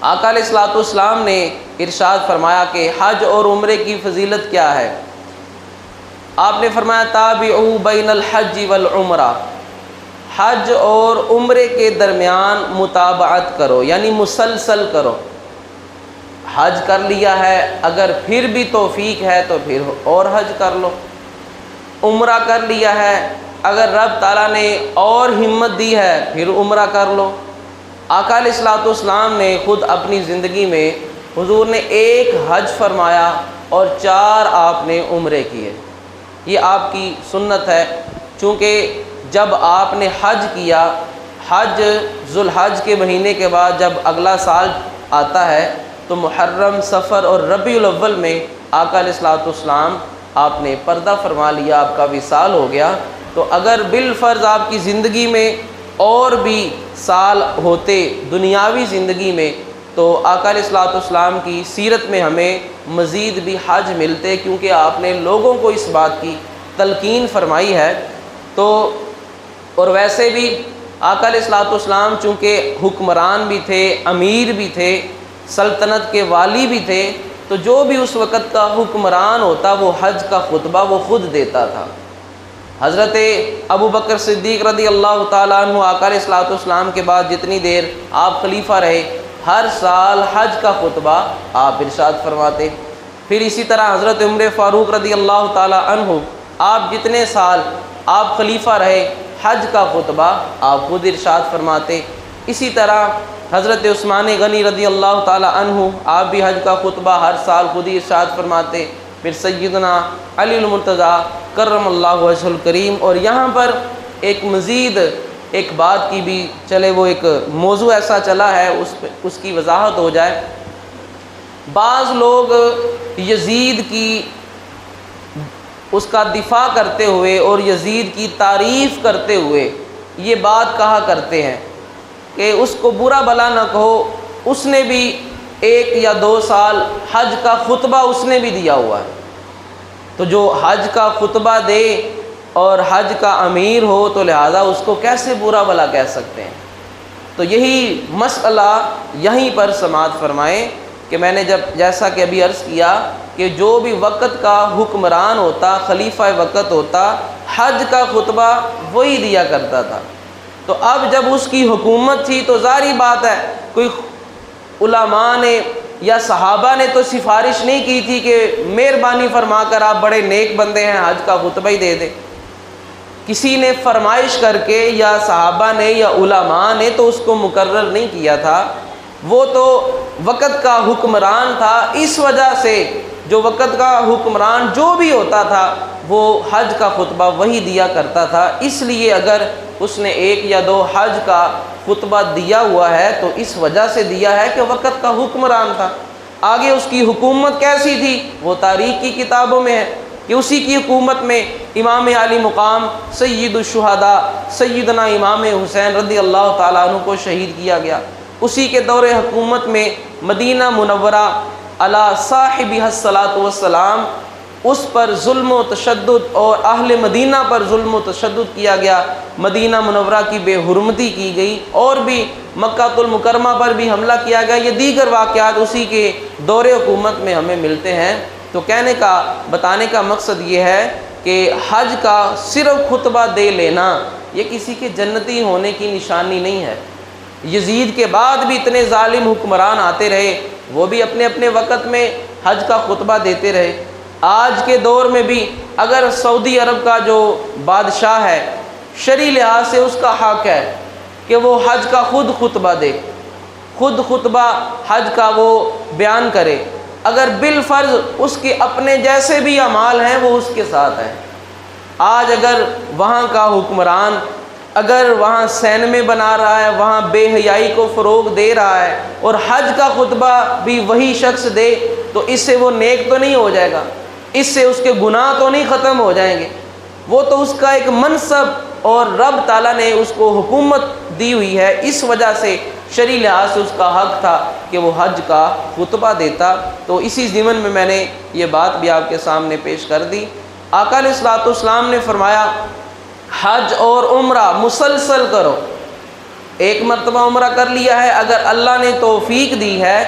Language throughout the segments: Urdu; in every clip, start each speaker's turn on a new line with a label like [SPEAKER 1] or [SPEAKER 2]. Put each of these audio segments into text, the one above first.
[SPEAKER 1] آقا علیہ الصلوۃ والسلام نے ارشاد فرمایا کہ حج اور عمرے کی فضیلت کیا ہے؟ آپ نے فرمایا تابعوا بین الحج والعمرہ، حج اور عمرے کے درمیان متابعت کرو، یعنی مسلسل کرو۔ حج کر لیا ہے، اگر پھر بھی توفیق ہے تو پھر اور حج کر لو۔ عمرہ کر لیا ہے، اگر رب تعالیٰ نے اور ہمت دی ہے پھر عمرہ کر لو۔ آقا علیہ الصلوۃ والسلام نے خود اپنی زندگی میں حضور نے ایک حج فرمایا اور 4 آپ نے عمرے کیے۔ یہ آپ کی سنت ہے، چونکہ جب آپ نے حج کیا، حج ذوالحج کے مہینے کے بعد جب اگلا سال آتا ہے تو محرم، صفر اور ربیع الاول میں آقا علیہ الصلوۃ والسلام آپ نے پردہ فرما لیا، آپ کا وصال ہو گیا۔ تو اگر بالفرض آپ کی زندگی میں اور بھی سال ہوتے دنیاوی زندگی میں، تو آقا علیہ الصلوۃ والسلام کی سیرت میں ہمیں مزید بھی حج ملتے، کیونکہ آپ نے لوگوں کو اس بات کی تلقین فرمائی ہے۔ تو اور ویسے بھی آقا علیہ الصلوۃ والسلام چونکہ حکمران بھی تھے، امیر بھی تھے، سلطنت کے والی بھی تھے، تو جو بھی اس وقت کا حکمران ہوتا وہ حج کا خطبہ وہ خود دیتا تھا۔ حضرت ابو بکر صدیق رضی اللہ تعالیٰ عنہ آقا علیہ الصلوۃ والسلام کے بعد جتنی دیر آپ خلیفہ رہے، ہر سال حج کا خطبہ آپ ارشاد فرماتے۔ پھر اسی طرح حضرت عمر فاروق رضی اللہ تعالیٰ عنہ، آپ جتنے سال آپ خلیفہ رہے، حج کا خطبہ آپ خود ارشاد فرماتے۔ اسی طرح حضرت عثمان غنی رضی اللہ تعالیٰ عنہ، آپ بھی حج کا خطبہ ہر سال خود ہی ارشاد فرماتے۔ پھر سیدنا علی المرتضیٰ کرم اللہ وجہہ الکریم۔ اور یہاں پر ایک مزید ایک بات کی بھی چلے، وہ ایک موضوع ایسا چلا ہے، اس کی وضاحت ہو جائے۔ بعض لوگ یزید کی اس کا دفاع کرتے ہوئے اور یزید کی تعریف کرتے ہوئے یہ بات کہا کرتے ہیں کہ اس کو برا بلا نہ کہو، اس نے بھی 1 یا 2 سال حج کا خطبہ اس نے بھی دیا ہوا ہے، تو جو حج کا خطبہ دے اور حج کا امیر ہو تو لہذا اس کو کیسے برا بلا کہہ سکتے ہیں؟ تو یہی مسئلہ یہیں پر سماعت فرمائیں کہ میں نے جیسا کہ ابھی عرض کیا کہ جو بھی وقت کا حکمران ہوتا، خلیفہ وقت ہوتا، حج کا خطبہ وہی دیا کرتا تھا۔ تو اب جب اس کی حکومت تھی تو ظاہری بات ہے، کوئی علماء نے یا صحابہ نے تو سفارش نہیں کی تھی کہ مہربانی فرما کر آپ بڑے نیک بندے ہیں، حج کا خطبہ ہی دے دیں۔ کسی نے فرمائش کر کے یا صحابہ نے یا علماء نے تو اس کو مقرر نہیں کیا تھا، وہ تو وقت کا حکمران تھا۔ اس وجہ سے جو وقت کا حکمران جو بھی ہوتا تھا وہ حج کا خطبہ وہی دیا کرتا تھا۔ اس لیے اگر اس نے 1 یا 2 حج کا خطبہ دیا ہوا ہے تو اس وجہ سے دیا ہے کہ وقت کا حکمران تھا۔ آگے اس کی حکومت کیسی تھی وہ تاریخ کی کتابوں میں ہے کہ اسی کی حکومت میں امام علی مقام سید الشہداء سیدنا امام حسین رضی اللہ تعالیٰ عنہ کو شہید کیا گیا۔ اسی کے دور حکومت میں مدینہ منورہ علی صاحبہ الصلاۃ والسلام، اس پر ظلم و تشدد اور اہل مدینہ پر ظلم و تشدد کیا گیا، مدینہ منورہ کی بے حرمتی کی گئی، اور بھی مکہ المکرمہ پر بھی حملہ کیا گیا۔ یہ دیگر واقعات اسی کے دور حکومت میں ہمیں ملتے ہیں۔ تو بتانے کا مقصد یہ ہے کہ حج کا صرف خطبہ دے لینا یہ کسی کے جنتی ہونے کی نشانی نہیں ہے۔ یزید کے بعد بھی اتنے ظالم حکمران آتے رہے، وہ بھی اپنے اپنے وقت میں حج کا خطبہ دیتے رہے۔ آج کے دور میں بھی اگر سعودی عرب کا جو بادشاہ ہے، شرعی لحاظ سے اس کا حق ہے کہ وہ حج کا خود خطبہ دے، خود خطبہ حج کا وہ بیان کرے، اگر بالفرض اس کے اپنے جیسے بھی اعمال ہیں وہ اس کے ساتھ ہیں۔ آج اگر وہاں کا حکمران اگر وہاں سینمے بنا رہا ہے، وہاں بے حیائی کو فروغ دے رہا ہے اور حج کا خطبہ بھی وہی شخص دے، تو اس سے وہ نیک تو نہیں ہو جائے گا، اس سے اس کے گناہ تو نہیں ختم ہو جائیں گے۔ وہ تو اس کا ایک منصب اور رب تعالیٰ نے اس کو حکومت دی ہوئی ہے، اس وجہ سے شرعی لحاظ سے اس کا حق تھا کہ وہ حج کا خطبہ دیتا۔ تو اسی ضمن میں میں نے یہ بات بھی آپ کے سامنے پیش کر دی۔ آقا علیہ الصلوۃ والسلام نے فرمایا حج اور عمرہ مسلسل کرو، ایک مرتبہ عمرہ کر لیا ہے، اگر اللہ نے توفیق دی ہے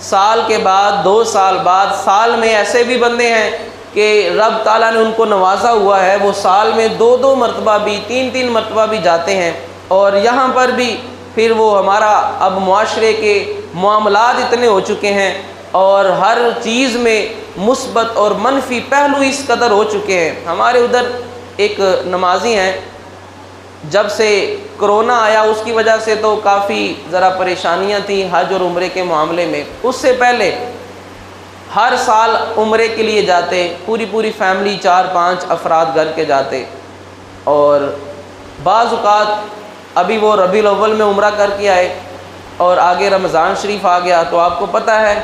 [SPEAKER 1] سال کے بعد، 2 سال بعد، سال میں ایسے بھی بندے ہیں کہ رب تعالیٰ نے ان کو نوازا ہوا ہے، وہ سال میں 2 مرتبہ بھی 3 مرتبہ بھی جاتے ہیں، اور یہاں پر بھی پھر وہ ہمارا اب معاشرے کے معاملات اتنے ہو چکے ہیں اور ہر چیز میں مثبت اور منفی پہلو اس قدر ہو چکے ہیں۔ ہمارے ادھر ایک نمازی ہیں، جب سے کرونا آیا اس کی وجہ سے تو کافی ذرا پریشانیاں تھیں حج اور عمرے کے معاملے میں، اس سے پہلے ہر سال عمرے کے لیے جاتے، پوری فیملی 4-5 افراد گھر کے جاتے، اور بعض اوقات ابھی وہ ربیع الاول میں عمرہ کر کے آئے اور آگے رمضان شریف آ گیا، تو آپ کو پتہ ہے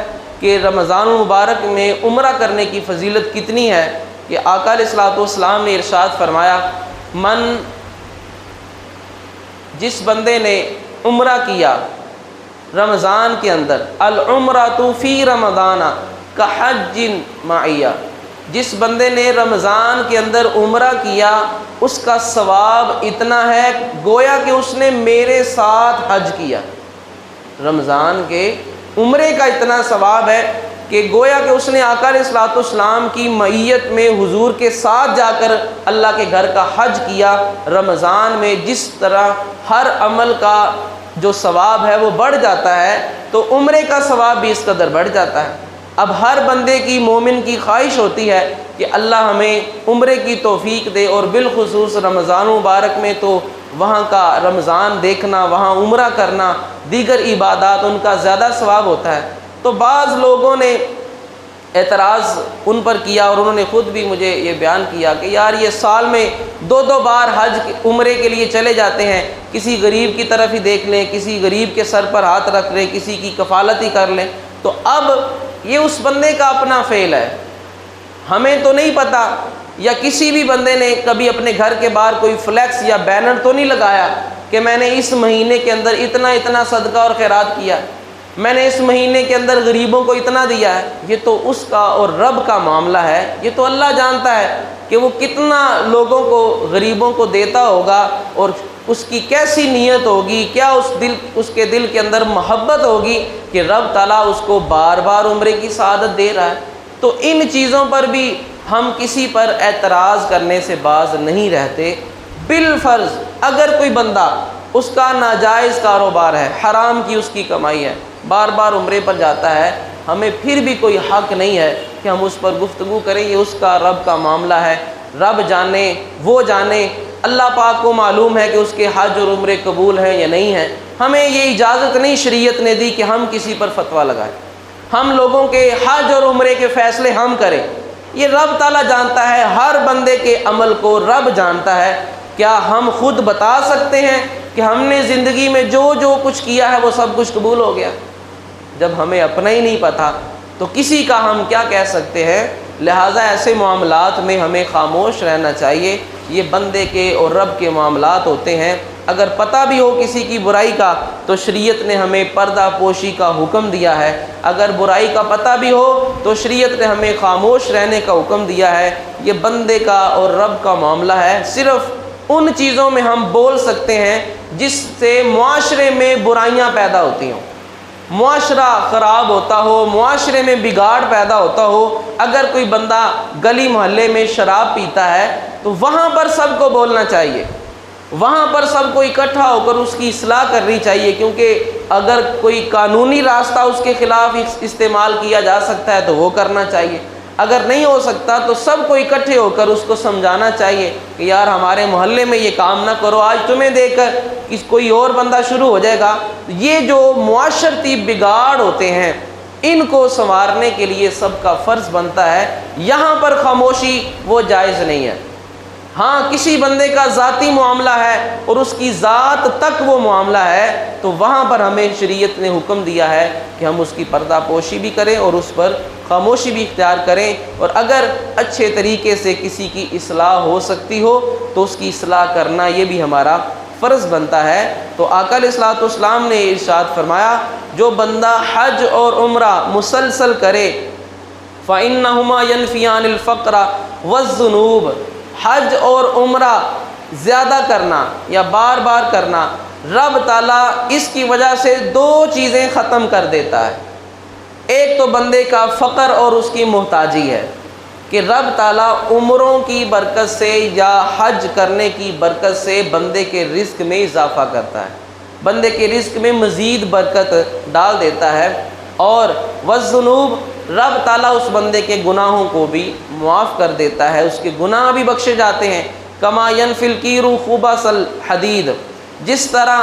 [SPEAKER 1] کہ رمضان المبارک میں عمرہ کرنے کی فضیلت کتنی ہے کہ آقا علیہ الصلوۃ والسلام نے ارشاد فرمایا، جس بندے نے عمرہ کیا رمضان کے اندر، العمرۃ فی رمضان کحج معیہ، جس بندے نے رمضان کے اندر عمرہ کیا اس کا ثواب اتنا ہے گویا کہ اس نے میرے ساتھ حج کیا۔ رمضان کے عمرے کا اتنا ثواب ہے کہ گویا کہ اس نے آقا علیہ الصلوۃ والسلام کی معیت میں حضور کے ساتھ جا کر اللہ کے گھر کا حج کیا۔ رمضان میں جس طرح ہر عمل کا جو ثواب ہے وہ بڑھ جاتا ہے، تو عمرے کا ثواب بھی اس قدر بڑھ جاتا ہے۔ اب ہر بندے کی، مومن کی خواہش ہوتی ہے کہ اللہ ہمیں عمرے کی توفیق دے، اور بالخصوص رمضان مبارک میں تو وہاں کا رمضان دیکھنا، وہاں عمرہ کرنا، دیگر عبادات ان کا زیادہ ثواب ہوتا ہے۔ تو بعض لوگوں نے اعتراض ان پر کیا، اور انہوں نے خود بھی مجھے یہ بیان کیا کہ یار یہ سال میں 2 بار حج عمرے کے لیے چلے جاتے ہیں، کسی غریب کی طرف ہی دیکھ لیں، کسی غریب کے سر پر ہاتھ رکھ لیں، کسی کی کفالت ہی کر لیں۔ تو اب یہ اس بندے کا اپنا فعل ہے، ہمیں تو نہیں پتہ، یا کسی بھی بندے نے کبھی اپنے گھر کے باہر کوئی فلیکس یا بینر تو نہیں لگایا کہ میں نے اس مہینے کے اندر اتنا صدقہ اور خیرات کیا، میں نے اس مہینے کے اندر غریبوں کو اتنا دیا ہے۔ یہ تو اس کا اور رب کا معاملہ ہے، یہ تو اللہ جانتا ہے کہ وہ کتنا لوگوں کو، غریبوں کو دیتا ہوگا، اور اس کی کیسی نیت ہوگی، کیا اس کے دل کے اندر محبت ہوگی کہ رب تعالیٰ اس کو بار بار عمرے کی سعادت دے رہا ہے۔ تو ان چیزوں پر بھی ہم کسی پر اعتراض کرنے سے باز نہیں رہتے۔ بالفرض اگر کوئی بندہ، اس کا ناجائز کاروبار ہے، حرام کی اس کی کمائی ہے، بار بار عمرے پر جاتا ہے، ہمیں پھر بھی کوئی حق نہیں ہے کہ ہم اس پر گفتگو کریں، یہ اس کا رب کا معاملہ ہے، رب جانے، وہ جانے، اللہ پاک کو معلوم ہے کہ اس کے حج اور عمرے قبول ہیں یا نہیں ہیں۔ ہمیں یہ اجازت نہیں شریعت نے دی کہ ہم کسی پر فتویٰ لگائیں، ہم لوگوں کے حج اور عمرے کے فیصلے ہم کریں۔ یہ رب تعالیٰ جانتا ہے، ہر بندے کے عمل کو رب جانتا ہے۔ کیا ہم خود بتا سکتے ہیں کہ ہم نے زندگی میں جو کچھ کیا ہے وہ سب کچھ قبول ہو گیا؟ جب ہمیں اپنا ہی نہیں پتا تو کسی کا ہم کیا کہہ سکتے ہیں؟ لہٰذا ایسے معاملات میں ہمیں خاموش رہنا چاہیے۔ یہ بندے کے اور رب کے معاملات ہوتے ہیں۔ اگر پتہ بھی ہو کسی کی برائی کا تو شریعت نے ہمیں پردہ پوشی کا حکم دیا ہے، اگر برائی کا پتہ بھی ہو تو شریعت نے ہمیں خاموش رہنے کا حکم دیا ہے۔ یہ بندے کا اور رب کا معاملہ ہے۔ صرف ان چیزوں میں ہم بول سکتے ہیں جس سے معاشرے میں برائیاں پیدا ہوتی ہوں، معاشرہ خراب ہوتا ہو، معاشرے میں بگاڑ پیدا ہوتا ہو۔ اگر کوئی بندہ گلی محلے میں شراب پیتا ہے تو وہاں پر سب کو بولنا چاہیے، وہاں پر سب کو اکٹھا ہو کر اس کی اصلاح کرنی چاہیے، کیونکہ اگر کوئی قانونی راستہ اس کے خلاف استعمال کیا جا سکتا ہے تو وہ کرنا چاہیے، اگر نہیں ہو سکتا تو سب کو اکٹھے ہو کر اس کو سمجھانا چاہیے کہ یار ہمارے محلے میں یہ کام نہ کرو، آج تمہیں دیکھ کر کوئی اور بندہ شروع ہو جائے گا۔ یہ جو معاشرتی بگاڑ ہوتے ہیں ان کو سنوارنے کے لیے سب کا فرض بنتا ہے۔ یہاں پر خاموشی وہ جائز نہیں ہے۔ ہاں کسی بندے کا ذاتی معاملہ ہے اور اس کی ذات تک وہ معاملہ ہے تو وہاں پر ہمیں شریعت نے حکم دیا ہے کہ ہم اس کی پردہ پوشی بھی کریں اور اس پر خاموشی بھی اختیار کریں، اور اگر اچھے طریقے سے کسی کی اصلاح ہو سکتی ہو تو اس کی اصلاح کرنا یہ بھی ہمارا فرض بنتا ہے۔ تو آقا علیہ الصلوۃ والسلام نے ارشاد فرمایا، جو بندہ حج اور عمرہ مسلسل کرے فَإِنَّهُمَا يَنْفِيَانِ الْفَقْرَ وَالذُّنُوبَ، حج اور عمرہ زیادہ کرنا یا بار بار کرنا رب تعالیٰ اس کی وجہ سے دو چیزیں ختم کر دیتا ہے۔ ایک تو بندے کا فقر اور اس کی محتاجی ہے کہ رب تعالیٰ عمروں کی برکت سے یا حج کرنے کی برکت سے بندے کے رزق میں اضافہ کرتا ہے، بندے کے رزق میں مزید برکت ڈال دیتا ہے۔ اور والذنوب، رب تعالیٰ اس بندے کے گناہوں کو بھی معاف کر دیتا ہے، اس کے گناہ بھی بخشے جاتے ہیں۔ کما ینفی الکیر خبث الحدید، جس طرح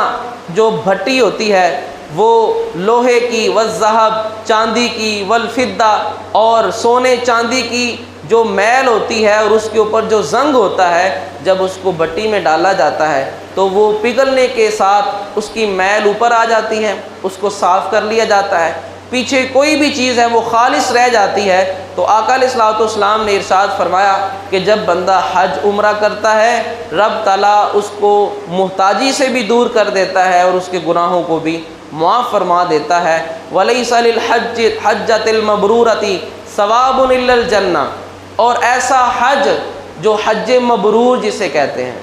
[SPEAKER 1] جو بھٹی ہوتی ہے وہ لوہے کی، والذہب چاندی کی، والفضہ اور سونے چاندی کی جو میل ہوتی ہے اور اس کے اوپر جو زنگ ہوتا ہے، جب اس کو بھٹی میں ڈالا جاتا ہے تو وہ پگھلنے کے ساتھ اس کی میل اوپر آ جاتی ہے، اس کو صاف کر لیا جاتا ہے، پیچھے کوئی بھی چیز ہے وہ خالص رہ جاتی ہے۔ تو آقا علیہ الصلوۃ والسلام نے ارشاد فرمایا کہ جب بندہ حج عمرہ کرتا ہے، رب تعالیٰ اس کو محتاجی سے بھی دور کر دیتا ہے اور اس کے گناہوں کو بھی معاف فرما دیتا ہے۔ وَلَيْسَ لِلْحَجَّةِ الْمَبْرُورَةِ ثَوَابٌ إِلَّا الْجَنَّةِ، اور ایسا حج جو حج مبرور جسے کہتے ہیں،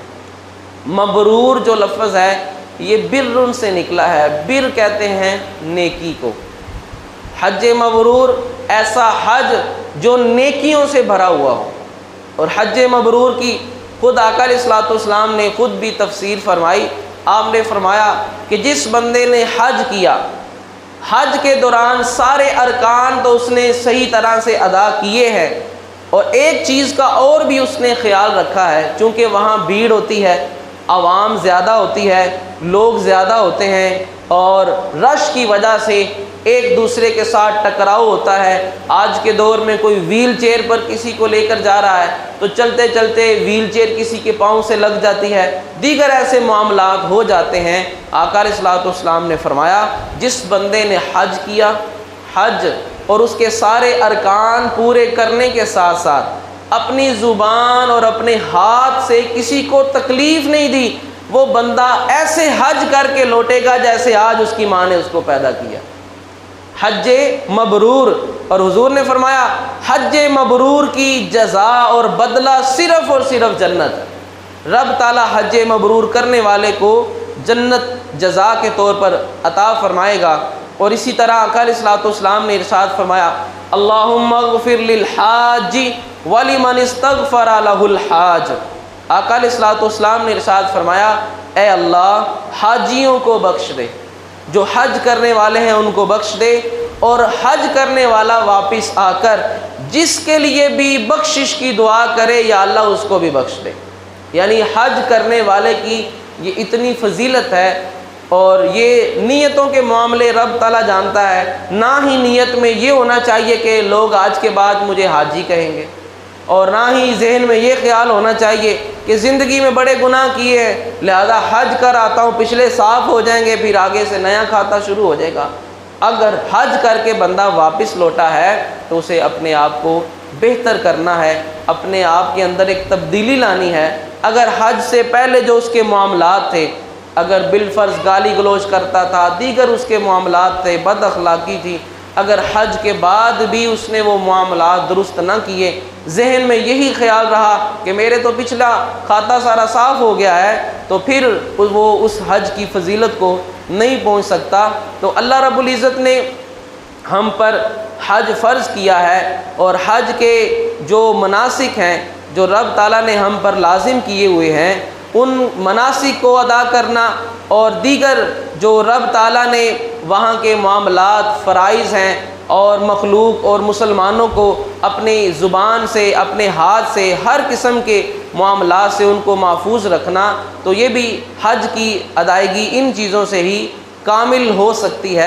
[SPEAKER 1] مبرور جو لفظ ہے یہ بر سے نکلا ہے، بر کہتے ہیں نیکی کو، حج مبرور ایسا حج جو نیکیوں سے بھرا ہوا ہو۔ اور حج مبرور کی خود آقا علیہ الصلوۃ والسلام نے خود بھی تفسیر فرمائی۔ آپ نے فرمایا کہ جس بندے نے حج کیا، حج کے دوران سارے ارکان تو اس نے صحیح طرح سے ادا کیے ہیں، اور ایک چیز کا اور بھی اس نے خیال رکھا ہے، چونکہ وہاں بھیڑ ہوتی ہے، عوام زیادہ ہوتی ہے، لوگ زیادہ ہوتے ہیں، اور رش کی وجہ سے ایک دوسرے کے ساتھ ٹکراؤ ہوتا ہے۔ آج کے دور میں کوئی ویل چیئر پر کسی کو لے کر جا رہا ہے تو چلتے چلتے ویل چیئر کسی کے پاؤں سے لگ جاتی ہے، دیگر ایسے معاملات ہو جاتے ہیں۔ آقا علیہ الصلوۃ والسلام نے فرمایا جس بندے نے حج کیا، حج اور اس کے سارے ارکان پورے کرنے کے ساتھ ساتھ اپنی زبان اور اپنے ہاتھ سے کسی کو تکلیف نہیں دی، وہ بندہ ایسے حج کر کے لوٹے گا جیسے آج اس کی ماں نے اس کو پیدا کیا۔ حج مبرور، اور حضور نے فرمایا حج مبرور کی جزا اور بدلہ صرف اور صرف جنت ہے۔ رب تعالیٰ حج مبرور کرنے والے کو جنت جزا کے طور پر عطا فرمائے گا۔ اور اسی طرح آقا علیہ الصلوۃ والسلام نے ارشاد فرمایا اللہم اغفر للحاج ولمن استغفر لہ الحاج۔ آقا علیہ الصلوۃ والسلام نے ارشاد فرمایا اے اللہ حاجیوں کو بخش دے، جو حج کرنے والے ہیں ان کو بخش دے، اور حج کرنے والا واپس آ کر جس کے لیے بھی بخشش کی دعا کرے یا اللہ اس کو بھی بخش دے۔ یعنی حج کرنے والے کی یہ اتنی فضیلت ہے، اور یہ نیتوں کے معاملے رب تعالیٰ جانتا ہے۔ نہ ہی نیت میں یہ ہونا چاہیے کہ لوگ آج کے بعد مجھے حاجی کہیں گے، اور نہ ہی ذہن میں یہ خیال ہونا چاہیے کہ زندگی میں بڑے گناہ کیے ہیں لہذا حج کر آتا ہوں، پچھلے صاف ہو جائیں گے، پھر آگے سے نیا کھاتا شروع ہو جائے گا۔ اگر حج کر کے بندہ واپس لوٹا ہے تو اسے اپنے آپ کو بہتر کرنا ہے، اپنے آپ کے اندر ایک تبدیلی لانی ہے۔ اگر حج سے پہلے جو اس کے معاملات تھے، اگر بالفرض گالی گلوچ کرتا تھا، دیگر اس کے معاملات تھے، بد اخلاقی تھی، اگر حج کے بعد بھی اس نے وہ معاملات درست نہ کیے، ذہن میں یہی خیال رہا کہ میرے تو پچھلا کھاتا سارا صاف ہو گیا ہے، تو پھر وہ اس حج کی فضیلت کو نہیں پہنچ سکتا۔ تو اللہ رب العزت نے ہم پر حج فرض کیا ہے، اور حج کے جو مناسک ہیں جو رب تعالیٰ نے ہم پر لازم کیے ہوئے ہیں، ان مناسک کو ادا کرنا، اور دیگر جو رب تعالیٰ نے وہاں کے معاملات فرائض ہیں، اور مخلوق اور مسلمانوں کو اپنی زبان سے، اپنے ہاتھ سے، ہر قسم کے معاملات سے ان کو محفوظ رکھنا، تو یہ بھی حج کی ادائیگی ان چیزوں سے ہی کامل ہو سکتی ہے۔